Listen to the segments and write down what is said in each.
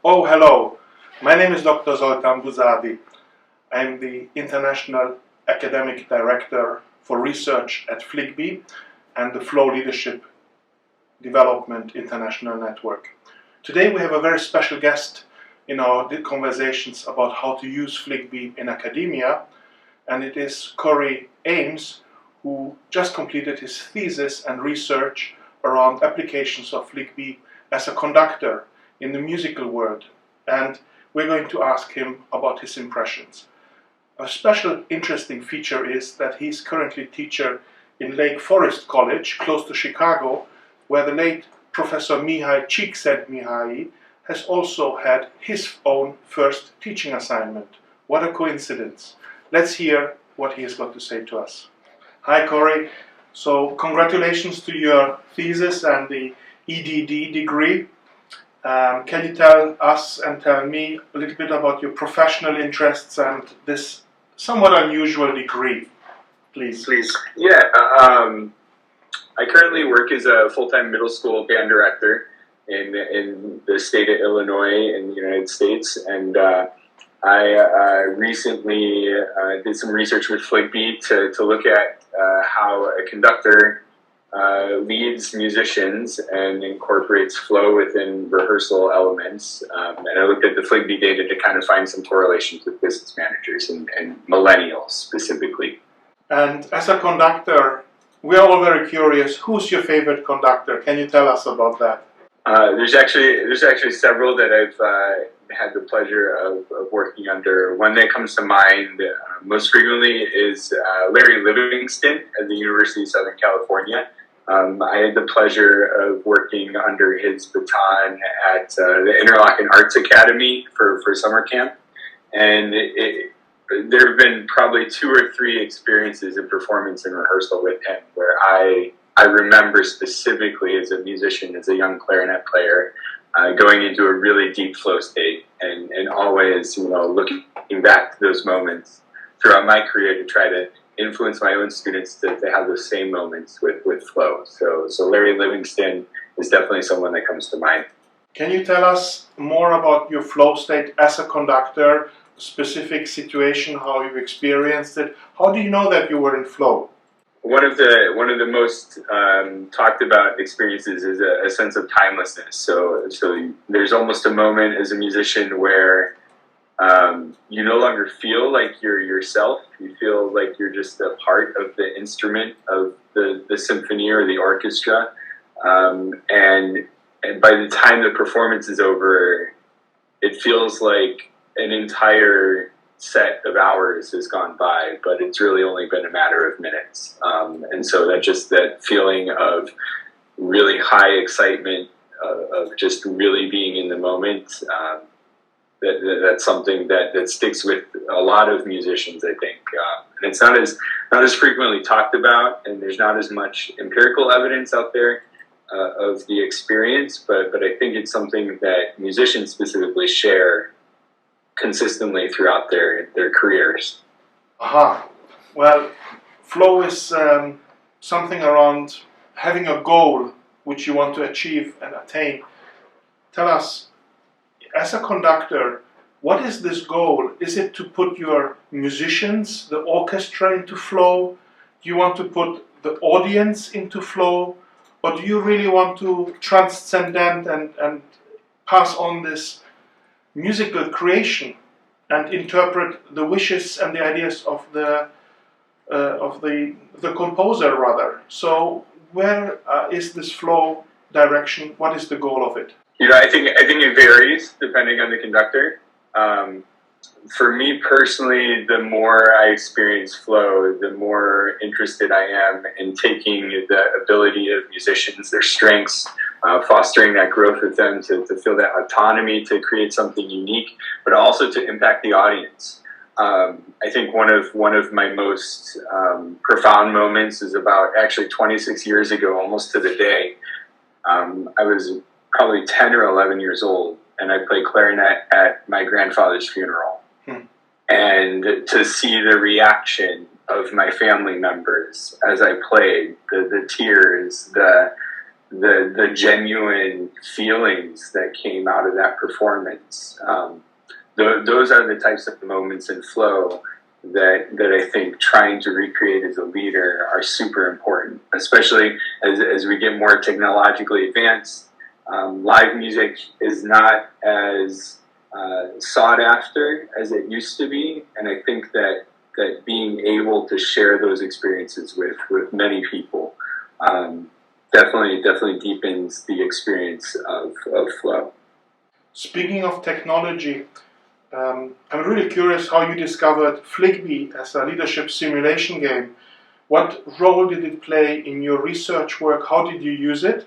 Oh, hello. My name is Dr. Zoltan Buzady. I'm the International Academic Director for Research at FLIGBY and the Flow Leadership Development International Network. Today we have a very special guest in our conversations about how to use FLIGBY in academia, and it is Corey Ames, who just completed his thesis and research around applications of FLIGBY as a conductor in the musical world, and we're going to ask him about his impressions. A special interesting feature is that he's currently teacher in Lake Forest College, close to Chicago, where the late Professor Mihai Csikszentmihalyi has also had his own first teaching assignment. What a coincidence. Let's hear what he has got to say to us. Hi Corey, so congratulations to your thesis and the EdD degree. Can you tell us and tell me a little bit about your professional interests and this somewhat unusual degree, please? Yeah, I currently work as a full-time middle school band director in the state of Illinois in the United States, and I recently did some research with FLIGBY to look at how a conductor leads musicians and incorporates flow within rehearsal elements. And I looked at the FLIGBY data to kind of find some correlations with business managers and millennials specifically. And as a conductor, we are all very curious. Who's your favorite conductor? Can you tell us about that? There's actually several that I've had the pleasure of working under. One that comes to mind most frequently is Larry Livingston at the University of Southern California. I had the pleasure of working under his baton at the Interlochen Arts Academy for summer camp, and there have been probably 2 or 3 experiences in performance and rehearsal with him where I remember specifically as a musician, as a young clarinet player, going into a really deep flow state, and always, looking back to those moments throughout my career to try to influence my own students to have those same moments with flow. So Larry Livingston is definitely someone that comes to mind. Can you tell us more about your flow state as a conductor, specific situation, how you experienced it? How do you know that you were in flow? One of the most talked about experiences is a sense of timelessness. So there's almost a moment as a musician where you no longer feel like you're yourself. You feel like you're just a part of the instrument of the symphony or the orchestra. And by the time the performance is over, it feels like an entire set of hours has gone by, but it's really only been a matter of minutes. And so that feeling of really high excitement, of just really being in the moment, that's something that sticks with a lot of musicians, I think. And it's not as frequently talked about, and there's not as much empirical evidence out there of the experience, but I think it's something that musicians specifically share consistently throughout their careers. Aha. Well, flow is something around having a goal which you want to achieve and attain. Tell us, as a conductor, what is this goal? Is it to put your musicians, the orchestra, into flow? Do you want to put the audience into flow? Or do you really want to transcend and pass on this musical creation and interpret the wishes and the ideas of the composer, rather? So where is this flow direction? What is the goal of it? I think it varies depending on the conductor. For me personally, the more I experience flow, the more interested I am in taking the ability of musicians, their strengths, fostering that growth with them to feel that autonomy to create something unique, but also to impact the audience. I think one of my most profound moments is about actually 26 years ago, almost to the day. I was probably 10 or 11 years old, and I played clarinet at my grandfather's funeral. And to see the reaction of my family members as I played, the tears, the genuine feelings that came out of that performance. Those are the types of moments in flow that I think trying to recreate as a leader are super important, especially as we get more technologically advanced. Live music is not as sought after as it used to be, and I think that being able to share those experiences with many people definitely deepens the experience of flow. Speaking of technology, I'm really curious how you discovered FLIGBY as a leadership simulation game. What role did it play in your research work? How did you use it?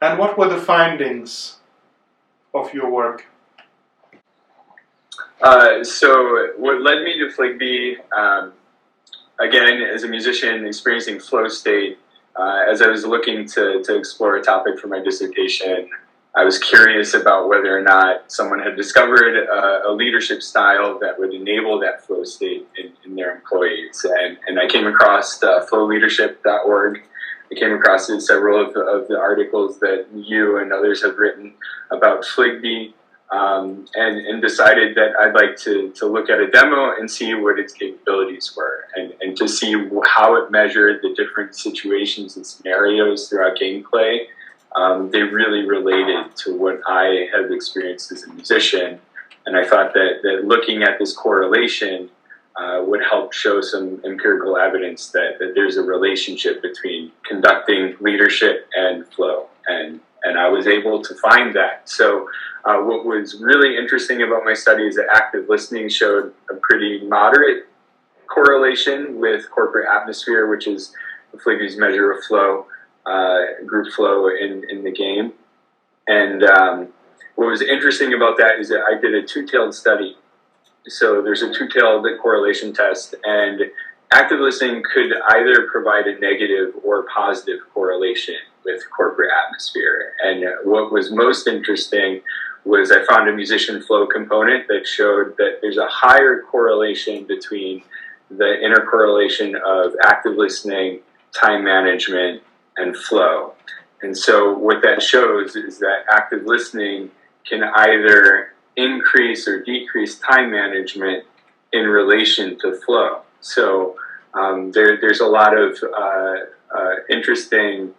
And what were the findings of your work? So what led me to FLIGBY, again, as a musician experiencing flow state, as I was looking to explore a topic for my dissertation, I was curious about whether or not someone had discovered a leadership style that would enable that flow state in their employees. And I came across flowleadership.org. I came across several of the articles that you and others have written about FLIGBY, and decided that I'd like to look at a demo and see what its capabilities were, and to see how it measured the different situations and scenarios throughout gameplay. They really related to what I have experienced as a musician, and I thought that looking at this correlation would help show some empirical evidence that there's a relationship between conducting, leadership, and flow, and I was able to find that. So what was really interesting about my study is that active listening showed a pretty moderate correlation with corporate atmosphere, which is FLIGBY's measure of flow, group flow in the game. And what was interesting about that is that I did a two-tailed study. So there's a two-tailed correlation test, and active listening could either provide a negative or positive correlation with corporate atmosphere. And what was most interesting was I found a musician flow component that showed that there's a higher correlation between the intercorrelation of active listening, time management, and flow. And so what that shows is that active listening can either increase or decrease time management in relation to flow. So there's a lot of interesting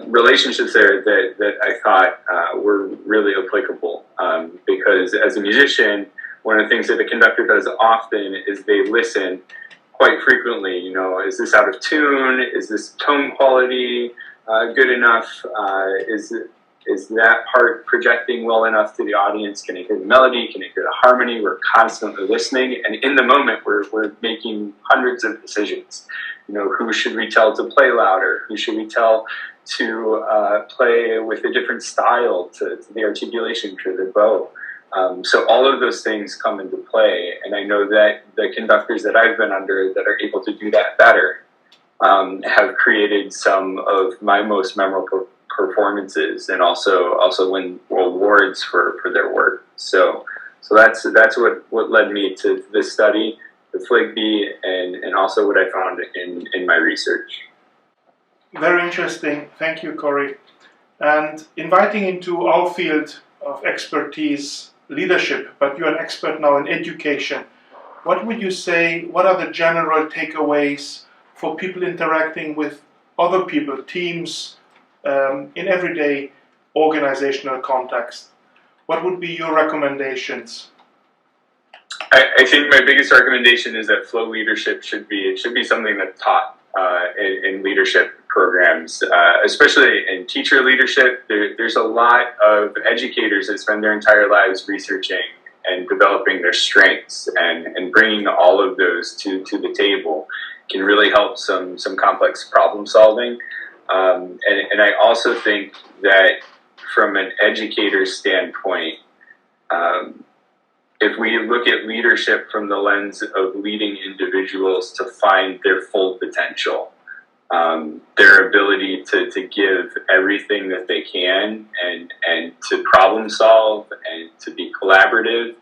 relationships there that I thought were really applicable, because as a musician, one of the things that the conductor does often is they listen quite frequently. You know, is this out of tune? Is this tone quality good enough? Is that part projecting well enough to the audience? Can I hear the melody? Can I hear the harmony? We're constantly listening, and in the moment, we're making hundreds of decisions. You know, who should we tell to play louder? Who should we tell to play with a different style to the articulation, to the bow? So all of those things come into play, and I know that the conductors that I've been under that are able to do that better have created some of my most memorable performances, and also win awards for their work. So that's what led me to this study, the FLIGBY, and also what I found in my research. Very interesting. Thank you, Corey. And inviting into our field of expertise, leadership, but you're an expert now in education. What would you say, what are the general takeaways for people interacting with other people, teams, in everyday organizational context? What would be your recommendations? I think my biggest recommendation is that flow leadership should be something that's taught in leadership programs, especially in teacher leadership. There's a lot of educators that spend their entire lives researching and developing their strengths, and bringing all of those to the table can really help some complex problem solving. And I also think that from an educator standpoint, if we look at leadership from the lens of leading individuals to find their full potential, their ability to give everything that they can, and to problem solve and to be collaborative,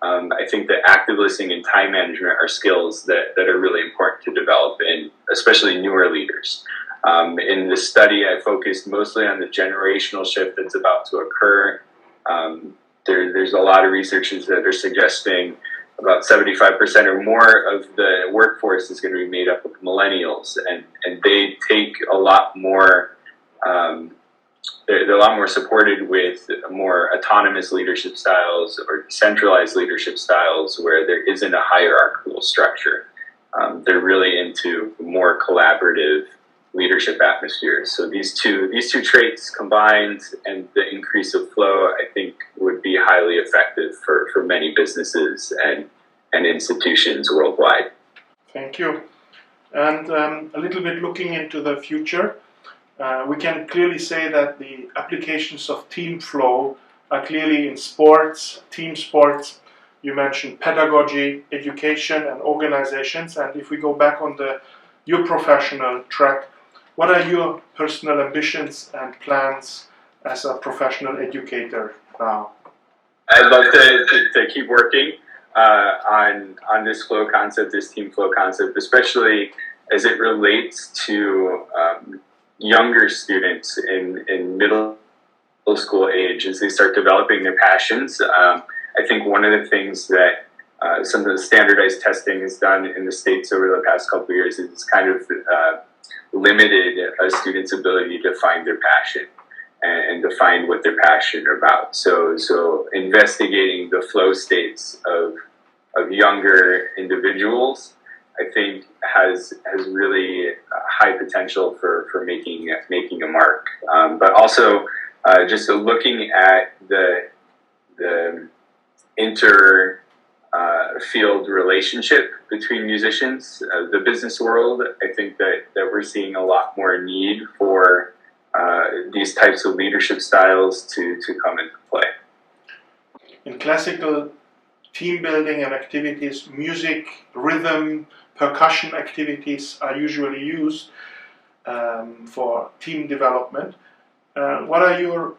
I think that active listening and time management are skills that are really important to develop in especially newer leaders. In the study, I focused mostly on the generational shift that's about to occur. There's a lot of researchers that are suggesting about 75% or more of the workforce is going to be made up of millennials, and they take a lot more, they're a lot more supported with more autonomous leadership styles or centralized leadership styles where there isn't a hierarchical structure. They're really into more collaborative leadership atmospheres. So these two traits combined and the increase of flow, I think, would be highly effective for many businesses and institutions worldwide. Thank you. And a little bit looking into the future, we can clearly say that the applications of team flow are clearly in sports, team sports. You mentioned pedagogy, education, and organizations. And if we go back on your professional track, what are your personal ambitions and plans as a professional educator now? I'd love to keep working on this flow concept, this team flow concept, especially as it relates to younger students in middle school age as they start developing their passions. I think one of the things that some of the standardized testing has done in the States over the past couple of years is kind of limited a student's ability to find their passion and to find what they're passionate about. So investigating the flow states of younger individuals, I think has really high potential for making a mark. But also just looking at the field relationship between musicians, the business world, I think that we're seeing a lot more need for these types of leadership styles to come into play. In classical team building and activities, music, rhythm, percussion activities are usually used for team development. What are your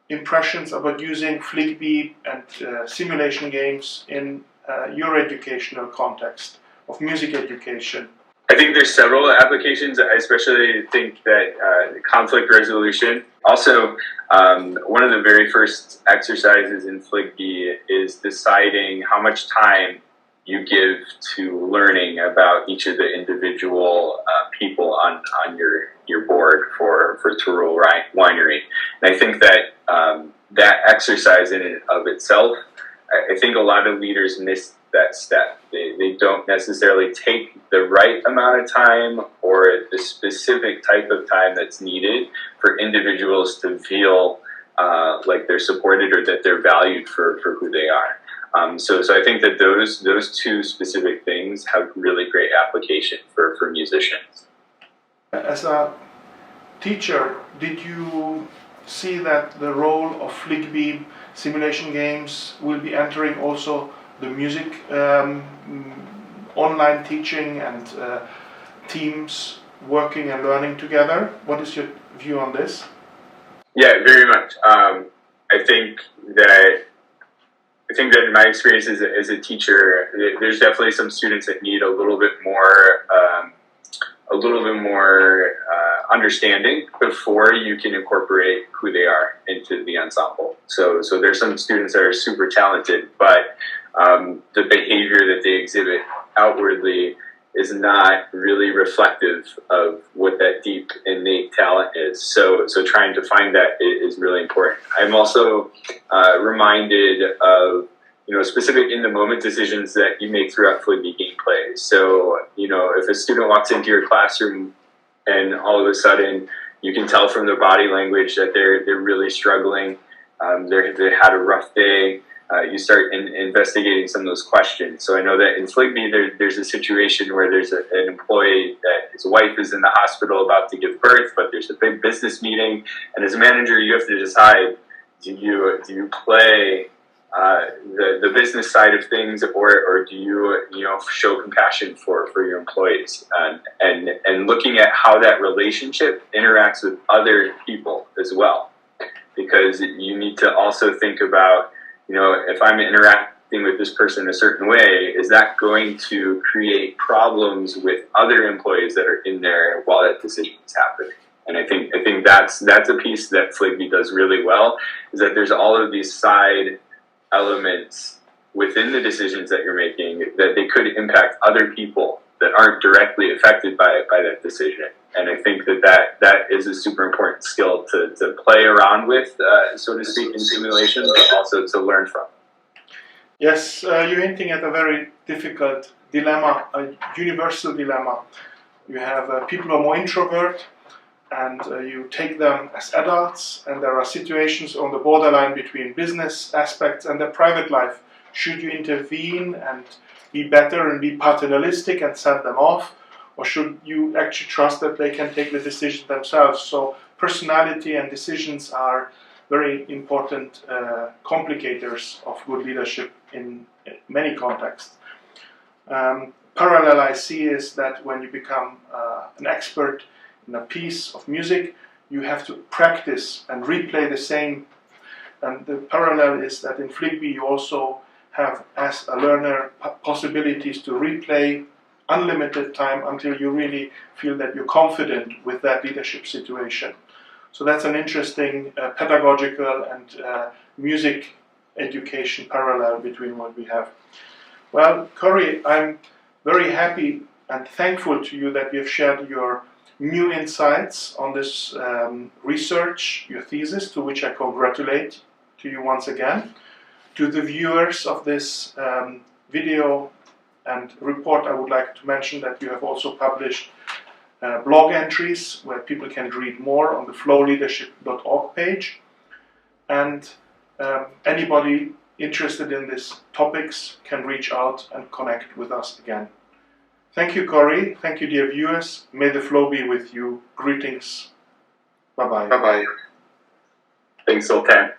impressions about using FLIGBY and simulation games in your educational context of music education? I think there's several applications. I especially think that conflict resolution. Also, one of the very first exercises in FLIGBY is deciding how much time you give to learning about each of the individual people on your board for Tyrrell Winery. And I think that that exercise in and of itself, I think a lot of leaders miss that step. They don't necessarily take the right amount of time or the specific type of time that's needed for individuals to feel like they're supported or that they're valued for who they are. So I think that those two specific things have really great application for musicians. As a teacher, did you see that the role of FLIGBY simulation games will be entering also the music online teaching and teams working and learning together? What is your view on this? Yeah, very much. I think that in my experience as a teacher, there's definitely some students that need a little bit more understanding before you can incorporate who they are into the ensemble. So there's some students that are super talented, but the behavior that they exhibit outwardly is not really reflective of what that deep innate talent is. So trying to find that is really important. I'm also reminded of specific in the moment decisions that you make throughout FLIGBY gameplay. So if a student walks into your classroom and all of a sudden you can tell from their body language that they're really struggling, they had a rough day. You start investigating some of those questions. So I know that in FLIGBY, there's a situation where there's an employee that his wife is in the hospital about to give birth, but there's a big business meeting, and as a manager, you have to decide: do you play the business side of things, or do you show compassion for your employees, and looking at how that relationship interacts with other people as well, because you need to also think about, if I'm acting with this person a certain way, is that going to create problems with other employees that are in there while that decision is happening? And I think that's a piece that FLIGBY does really well, is that there's all of these side elements within the decisions that you're making that they could impact other people that aren't directly affected by that decision. And I think that is a super important skill to play around with, so to speak, in simulation, but also to learn from. Yes, you're hinting at a very difficult dilemma, a universal dilemma. You have people who are more introvert, and you take them as adults, and there are situations on the borderline between business aspects and their private life. Should you intervene and be better and be paternalistic and send them off, or should you actually trust that they can take the decision themselves? So personality and decisions are very important complicators of good leadership in many contexts. Parallel I see is that when you become an expert in a piece of music, you have to practice and replay the same. And the parallel is that in FLIGBY you also have, as a learner, possibilities to replay unlimited time until you really feel that you're confident with that leadership situation. So that's an interesting pedagogical and music education parallel between what we have. Well, Corey, I'm very happy and thankful to you that you have shared your new insights on this research, your thesis, to which I congratulate to you once again. To the viewers of this video and report, I would like to mention that you have also published blog entries where people can read more on the flowleadership.org page. And anybody interested in these topics can reach out and connect with us again. Thank you, Corey. Thank you, dear viewers. May the flow be with you. Greetings. Bye-bye. Bye-bye. Thanks, Zoltan.